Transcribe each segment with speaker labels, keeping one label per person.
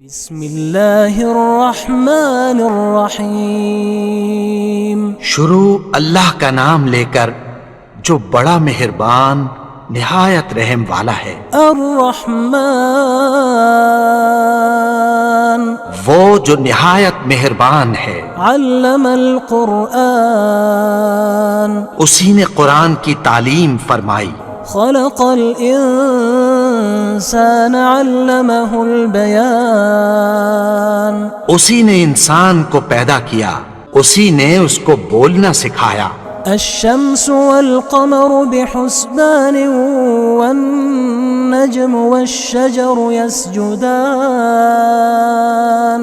Speaker 1: بسم اللہ الرحمن الرحیم۔
Speaker 2: شروع اللہ کا نام لے کر جو بڑا مہربان نہایت رحم والا ہے۔
Speaker 1: الرحمن
Speaker 2: وہ جو نہایت مہربان ہے۔
Speaker 1: علم القرآن
Speaker 2: اسی نے قرآن کی تعلیم فرمائی۔
Speaker 1: خلق الانسان علمہ البیان
Speaker 2: اسی نے انسان کو پیدا کیا، اسی نے اس کو بولنا سکھایا۔
Speaker 1: الشمس والقمر بحسبان والنجم والشجر يسجدان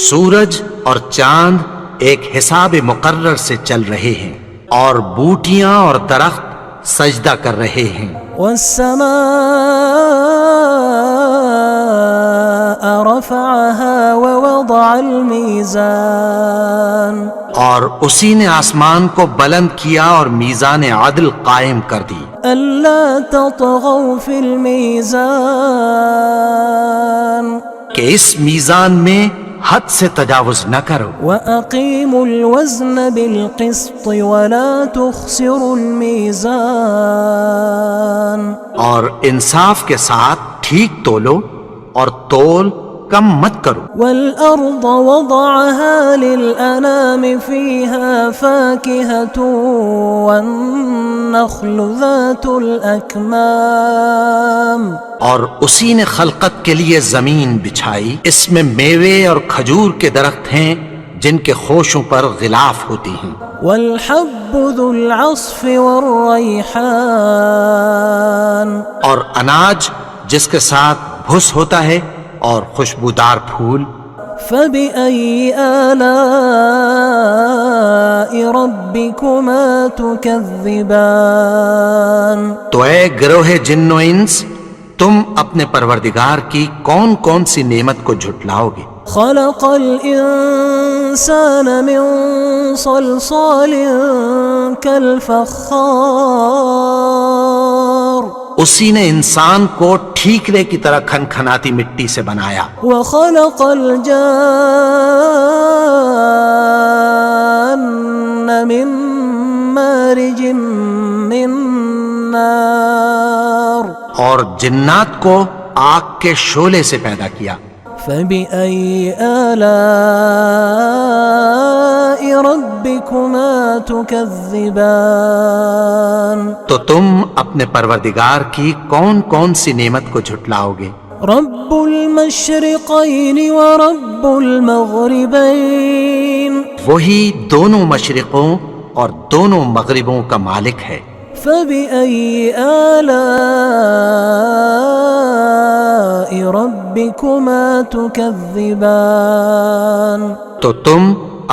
Speaker 2: سورج اور چاند ایک حساب مقرر سے چل رہے ہیں، اور بوٹیاں اور درخت سجدہ کر رہے ہیں۔
Speaker 1: والسماء رفعها ووضع الميزان
Speaker 2: اور اسی نے آسمان کو بلند کیا اور میزان عدل قائم کر دی۔
Speaker 1: ألا تطغوا في الميزان
Speaker 2: کہ اس میزان میں حد سے تجاوز نہ کرو۔
Speaker 1: وأقيموا الوزن بالقسط ولا تخسروا الميزان
Speaker 2: اور انصاف کے ساتھ ٹھیک تولو اور تول کم مت کرو۔
Speaker 1: والأرض وضعها للأنام فيها فاكهة والنخل ذات الأكمام
Speaker 2: اور اسی نے خلقت کے لیے زمین بچھائی، اس میں میوے اور کھجور کے درخت ہیں جن کے خوشوں پر غلاف ہوتی ہیں۔
Speaker 1: والحب ذو العصف والریحان
Speaker 2: اور اناج جس کے ساتھ بھس ہوتا ہے اور خوشبودار پھول۔
Speaker 1: فبأي آلاء ربكما تكذبان
Speaker 2: تو اے گروہ جن و انس، تم اپنے پروردگار کی کون کون سی نعمت کو جھٹلاؤ گے؟
Speaker 1: خلق الإنسان من صلصال كالفخار
Speaker 2: اسی نے انسان کو ٹھیکرے کی طرح کھنکھناتی مٹی سے بنایا۔
Speaker 1: وخلق الجان من مارج من نار
Speaker 2: اور جنات کو آگ کے شعلے سے پیدا کیا۔
Speaker 1: فبأي آلاء ربكما تكذبان
Speaker 2: تو تم اپنے پروردگار کی کون کون سی نعمت کو جھٹلاؤ گے؟
Speaker 1: رب المشرقين ورب المغربين
Speaker 2: وہی دونوں مشرقوں اور دونوں مغربوں کا مالک ہے۔
Speaker 1: فبأي آلاء ربكما تكذبان
Speaker 2: تو تم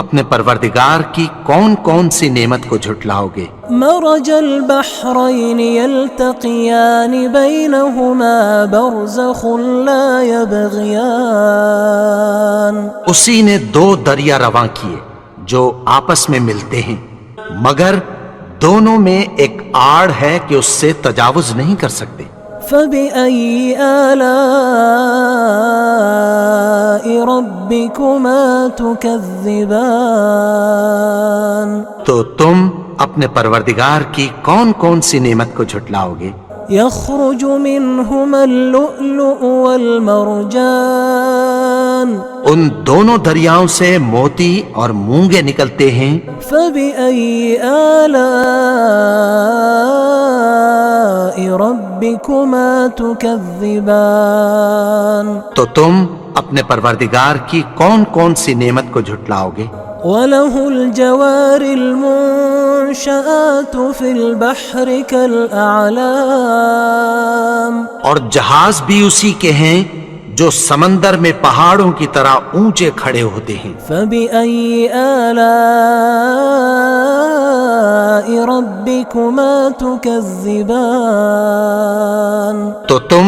Speaker 2: اپنے پروردگار کی کون کون سی نعمت کو جھٹلاؤ گے؟
Speaker 1: مرج البحرين يلتقيان بينهما برزخ لا يبغيان
Speaker 2: اسی نے دو دریا رواں کیے جو آپس میں ملتے ہیں، مگر دونوں میں ایک آڑ ہے کہ اس سے تجاوز نہیں کر سکتے۔
Speaker 1: فبأي آلاء ربكما تكذبان
Speaker 2: تو تم اپنے پروردگار کی کون کون سی نعمت کو جھٹلاؤ گے؟
Speaker 1: يخرج منهما اللؤلؤ والمرجان
Speaker 2: ان دونوں دریاؤں سے موتی اور مونگے نکلتے ہیں۔
Speaker 1: فبأي آلاء ربكما تكذبان
Speaker 2: تو تم اپنے پروردگار کی کون کون سی نعمت کو جھٹلاؤ گے؟
Speaker 1: وله الجوار المنشآت في البحر كالأعلام
Speaker 2: اور جہاز بھی اسی کے ہیں جو سمندر میں پہاڑوں کی طرح اونچے کھڑے ہوتے ہیں۔
Speaker 1: فبأي آلاء ربكما تكذبان
Speaker 2: تو تم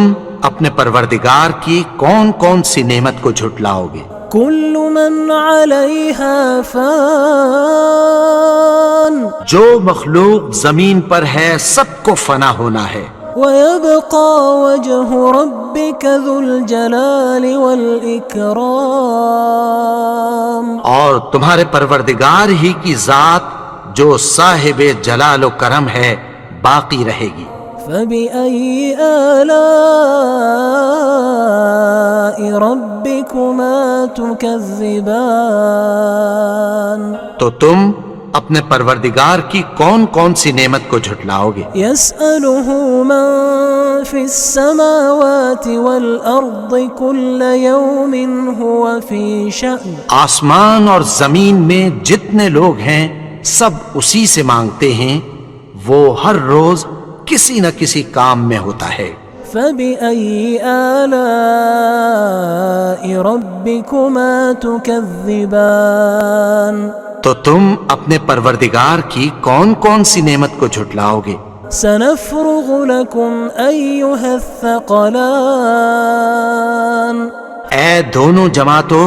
Speaker 2: اپنے پروردگار کی کون کون سی نعمت کو جھٹلاؤ گے؟
Speaker 1: كل من عليها فان
Speaker 2: جو مخلوق زمین پر ہے سب کو فنا ہونا ہے۔
Speaker 1: ويبقى وجه ربك ذو الجلال والإكرام.
Speaker 2: اور تمہارے پروردگار ہی کی ذات جو صاحب جلال و کرم ہے باقی رہے گی.
Speaker 1: فبأي آلاء ربكما تكذبان.
Speaker 2: تو تم اپنے پروردگار کی کون کون سی نعمت کو جھٹلاؤ گے؟
Speaker 1: يسأله من في السماوات والأرض كل يوم هو في شأن.
Speaker 2: آسمان اور زمین میں جتنے لوگ ہیں سب اسی سے مانگتے ہیں، وہ ہر روز کسی نہ کسی کام میں ہوتا ہے.
Speaker 1: فبأي آلاء ربكما تكذبان.
Speaker 2: تو تم اپنے پروردگار کی کون کون سی نعمت کو جھٹلاؤ گے؟
Speaker 1: سنفرغ لكم أيها الثقلان.
Speaker 2: اے دونوں جماعتوں،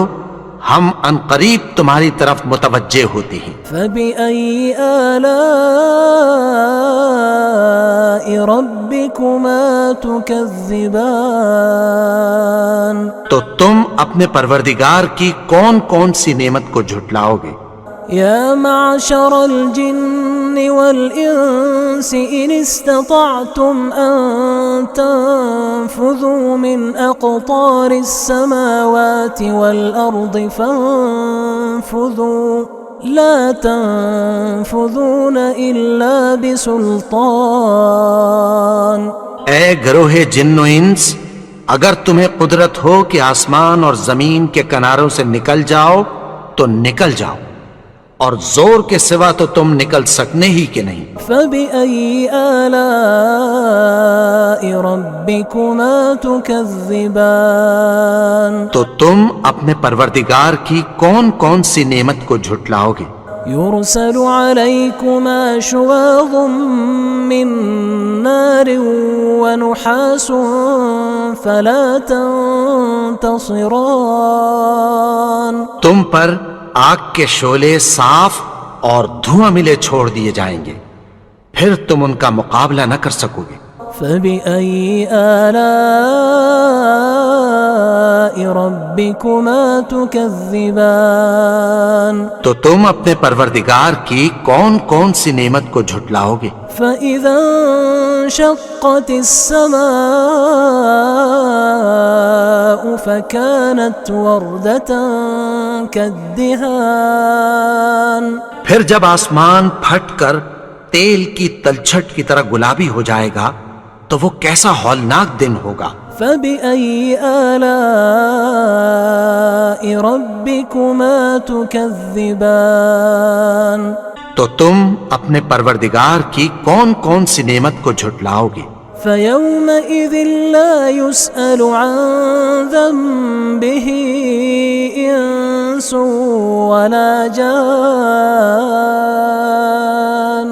Speaker 2: ہم عنقریب تمہاری طرف متوجہ ہوتے ہیں.
Speaker 1: فبأي آلاء ربكما تكذبان.
Speaker 2: تو تم اپنے پروردگار کی کون کون سی نعمت کو جھٹلاؤ گے؟
Speaker 1: يا معشر الجن والإنس إن استطعتم أن تنفذوا من أقطار السماوات والأرض فانفذوا لا تنفذون إلا بسلطان.
Speaker 2: اے گروہ جن و انس، اگر تمہیں قدرت ہو کہ آسمان اور زمین کے کناروں سے نکل جاؤ تو نکل جاؤ، اور زور کے سوا تو تم نکل سکنے ہی کہ نہیں.
Speaker 1: فبأي آلاء ربكما تكذبان.
Speaker 2: تو تم اپنے پروردگار کی کون کون سی نعمت کو جھٹلاؤ گے؟
Speaker 1: يرسل عليكما شواظ من نار ونحاس فلا تنتصران.
Speaker 2: تم پر آگ کے شعلے صاف اور دھواں ملے چھوڑ دیے جائیں گے، پھر تم ان کا مقابلہ نہ کر سکو گے.
Speaker 1: فبأي آلاء ربكما تكذبان.
Speaker 2: تو تم اپنے پروردگار کی کون کون سی نعمت کو جھٹلاؤ گے؟
Speaker 1: فإذا انشقت السماء فكانت وردة كالدهان.
Speaker 2: پھر جب آسمان پھٹ کر تیل کی تلچھٹ کی طرح گلابی ہو جائے گا تو وہ کیسا ہولناک دن ہوگا.
Speaker 1: فبأي آلاء ربكما تكذبان.
Speaker 2: تو تم اپنے پروردگار کی کون کون سی نعمت کو جھٹلاؤ گے؟
Speaker 1: فيومئذ لا يسأل عن ذنبه إنس ولا جان.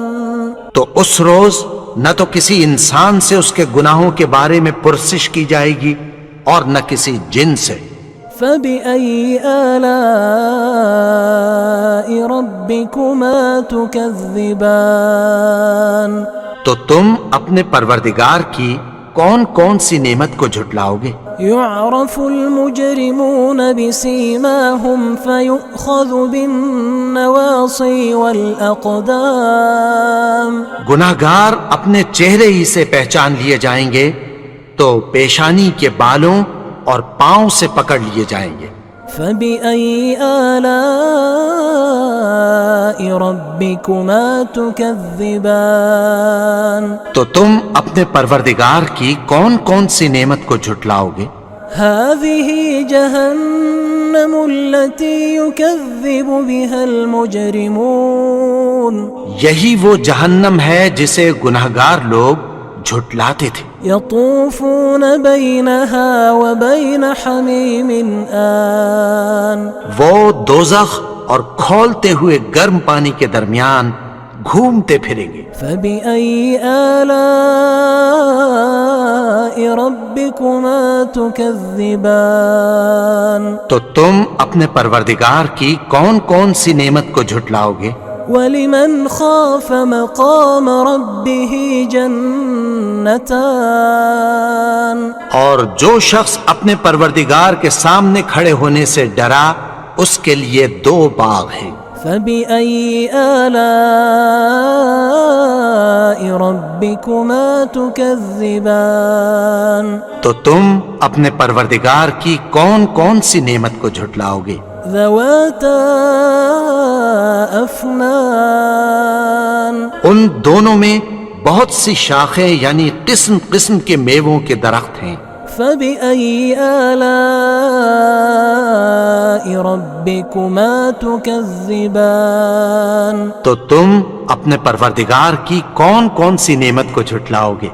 Speaker 2: تو اس روز نہ تو کسی انسان سے اس کے گناہوں کے بارے میں پرسش کی جائے گی اور نہ کسی جن سے.
Speaker 1: فبأي آلاء ربكما تكذبان.
Speaker 2: تو تم اپنے پروردگار کی کون کون سی نعمت کو جھٹلاؤ گے؟
Speaker 1: يعرف المجرمون بسيماهم فيؤخذ بالنواصي والأقدام.
Speaker 2: گناہگار اپنے چہرے ہی سے پہچان لیے جائیں گے تو پیشانی کے بالوں اور پاؤں سے پکڑ لیے جائیں گے.
Speaker 1: فبأي آلاء ربكما تكذبان.
Speaker 2: تو تم اپنے پروردگار کی کون کون سی نعمت کو جھٹلاؤ گے؟
Speaker 1: هذه جهنم التي يكذب بها المجرمون.
Speaker 2: یہی وہ جہنم ہے جسے گناہگار لوگ جھٹلاتے تھے.
Speaker 1: يطوفون بينها وبين حميم آن.
Speaker 2: وہ دوزخ اور کھولتے ہوئے گرم پانی کے درمیان گھومتے پھریں گے.
Speaker 1: فبأي آلاء ربكما تكذبان.
Speaker 2: تو تم اپنے پروردگار کی کون کون سی نعمت کو جھٹلاؤ گے؟
Speaker 1: ولمن خاف مقام ربه جنتان
Speaker 2: اور جو شخص اپنے پروردگار کے سامنے کھڑے ہونے سے ڈرا اس کے لیے 2 باغ ہیں۔
Speaker 1: فبأي آلاء ربكما تكذبان
Speaker 2: تو تم اپنے پروردگار کی کون کون سی نعمت کو جھٹلاؤ گے؟
Speaker 1: ذواتا أفنان
Speaker 2: ان دونوں میں بہت سی شاخیں یعنی قسم قسم کے میووں کے درخت ہیں۔
Speaker 1: فبأي آلاء ربكما تكذبان
Speaker 2: تو تم اپنے پروردگار کی کون کون سی نعمت کو جھٹلاؤ گے؟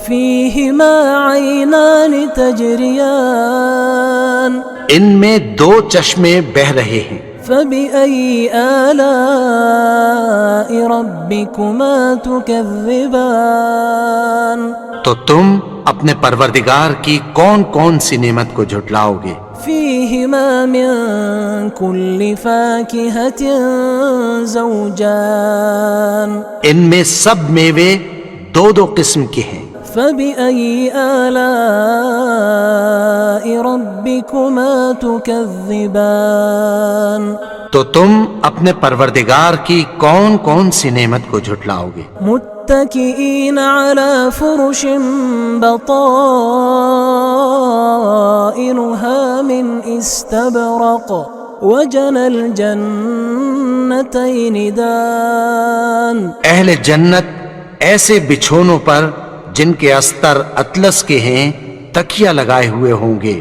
Speaker 1: فيهما عينان تجريان
Speaker 2: ان میں 2 چشمے بہہ رہے ہیں۔
Speaker 1: فبأي آلاء ربكما تكذبان
Speaker 2: تو تم اپنے پروردگار کی کون کون سی نعمت کو جھٹلاؤ گے؟
Speaker 1: فيهما من كل فاكهة زوجان
Speaker 2: ان میں سب میوے 2 قسم کے ہیں۔
Speaker 1: فبأي آلاء ربكما تكذبان
Speaker 2: تو تم اپنے پروردگار کی کون کون سی نعمت کو جھٹلاؤ گے؟
Speaker 1: متكئين على فرش بطائنها من استبرق وجنى الجنتين دان
Speaker 2: اہل جنت ایسے بچھونوں پر جن کے استر اطلس کے ہیں تکیہ لگائے ہوئے ہوں گے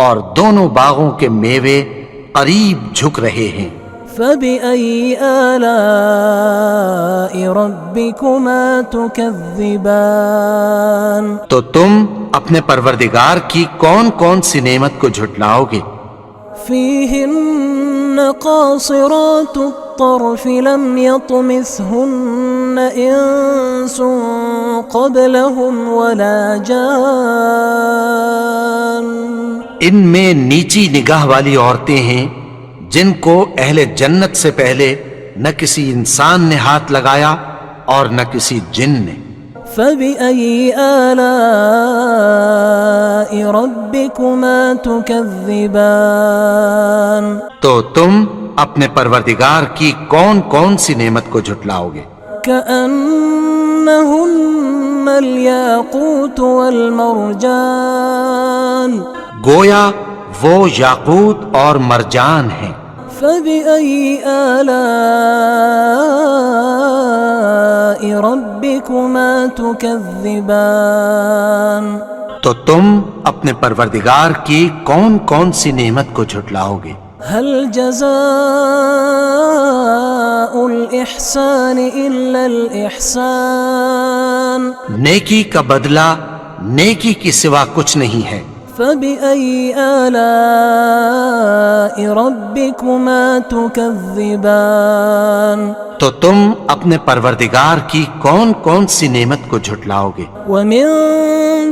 Speaker 2: اور دونوں باغوں کے میوے قریب جھک رہے ہیں۔
Speaker 1: فبأي آلاء ربكما تكذبان
Speaker 2: تو تم اپنے پروردگار کی کون کون سی نعمت کو جھٹلاؤ گے؟
Speaker 1: فيهن قاصرات الطرف لم يطمثهن إنس قبلهم ولا جان
Speaker 2: ان میں نیچی نگاہ والی عورتیں ہیں جن کو اہل جنت سے پہلے نہ کسی انسان نے ہاتھ لگایا اور نہ کسی جن نے۔
Speaker 1: فبأي آلاء ربكما تكذبان
Speaker 2: تو تم اپنے پروردگار کی کون کون سی نعمت کو جھٹلاؤ گے؟
Speaker 1: كأنهن الياقوت والمرجان
Speaker 2: گویا وہ یاقوت اور مرجان ہیں۔
Speaker 1: فبأي آلاء ربكما تكذبان
Speaker 2: تو تم اپنے پروردگار کی کون کون سی نعمت کو جھٹلاؤ گے؟
Speaker 1: هل جزاء الإحسان إلا الإحسان
Speaker 2: نیکی کا بدلہ نیکی کی سوا کچھ نہیں ہے۔
Speaker 1: فبأي آلاء ربكما تكذبان
Speaker 2: تو تم اپنے پروردگار کی کون کون سی نعمت کو جھٹلاؤ گے؟
Speaker 1: ومن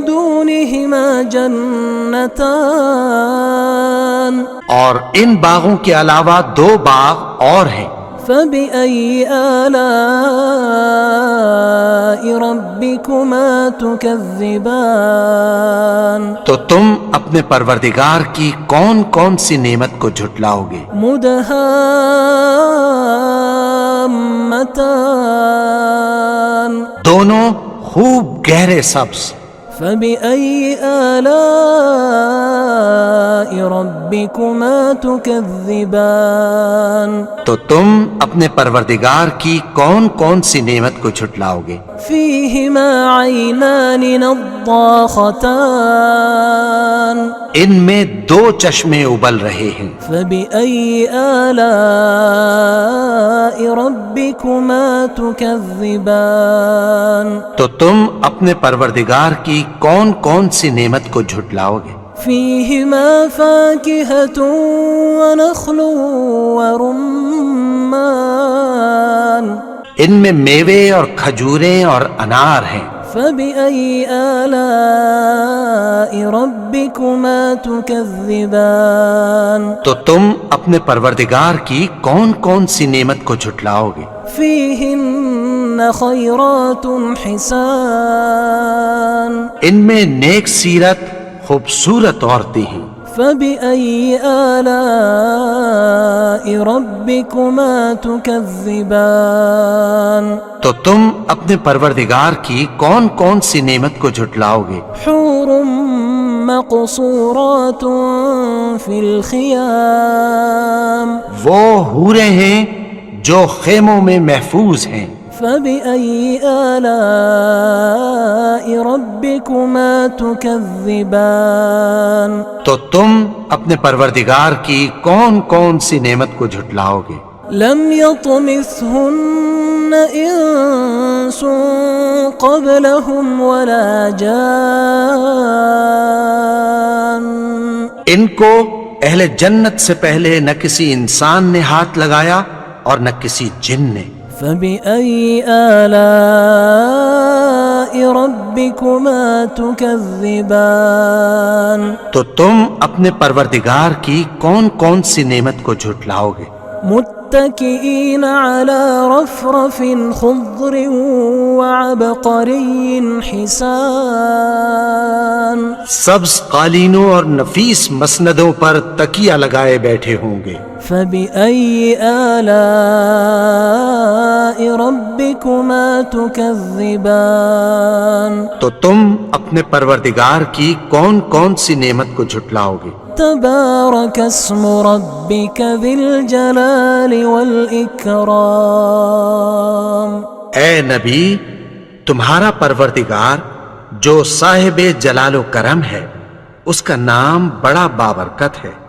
Speaker 1: دونهما جنتان
Speaker 2: اور ان باغوں کے علاوہ 2 باغ اور ہیں۔
Speaker 1: فبأي آلاء ربكما تكذبان
Speaker 2: تو تم اپنے پروردگار کی کون کون سی نعمت کو جھٹلاؤ گے؟
Speaker 1: مدهامتان
Speaker 2: دونوں خوب گہرے سبز۔
Speaker 1: فبأي آلاء ربكما تكذبان
Speaker 2: تو تم اپنے پروردگار کی کون کون سی نعمت کو جھٹلاؤ گے؟
Speaker 1: فيهما عينان نضاختان
Speaker 2: ان میں 2 چشمے ابل رہے ہیں۔
Speaker 1: فبأي آلاء ربكما تكذبان
Speaker 2: تو تم اپنے پروردگار کی کون کون سی نعمت کو جھٹلاؤ گے؟
Speaker 1: فيهما فاكهة ونخل ورمان
Speaker 2: ان میں میوے اور کھجوریں اور انار ہیں۔
Speaker 1: فبأي آلاء ربكما تكذبان
Speaker 2: تو تم اپنے پروردگار کی کون کون سی نعمت کو جھٹلاؤ گے؟
Speaker 1: فيهن خيرات حسان
Speaker 2: ان میں نیک سیرت خوبصورت عورتیں ہیں۔
Speaker 1: فبأي آلاء ربكما تكذبان
Speaker 2: تو تم اپنے پروردگار کی کون کون سی نعمت کو جھٹلاؤ گے؟
Speaker 1: حور مقصورات في الخيام
Speaker 2: وہ حوریں ہیں جو خیموں میں محفوظ ہیں۔
Speaker 1: فبأي آلاء ربكما تكذبان
Speaker 2: تو تم اپنے پروردگار کی کون کون سی نعمت کو جھٹلاؤ گے؟
Speaker 1: لم يطمثهن إنس قبلهم ولا جان
Speaker 2: ان کو اہل جنت سے پہلے نہ کسی انسان نے ہاتھ لگایا اور نہ کسی جن نے۔
Speaker 1: فبأي آلاء ربكما تكذبان
Speaker 2: تو تم اپنے پروردگار کی کون کون سی نعمت کو جھٹلاؤ گے؟
Speaker 1: متكئين على رفرف خضر وعبقري حسان
Speaker 2: سبز قالینوں اور نفیس مسندوں پر تکیہ لگائے بیٹھے ہوں گے۔
Speaker 1: فبأي آلاء ربكما تكذبان
Speaker 2: تو تم اپنے پروردگار کی کون کون سی نعمت کو جھٹلاؤ گے؟
Speaker 1: تبارك اسم ربك ذي الجلال والإكرام
Speaker 2: اے نبی، تمہارا پروردگار جو صاحب جلال و کرم ہے، اس کا نام بڑا بابرکت ہے۔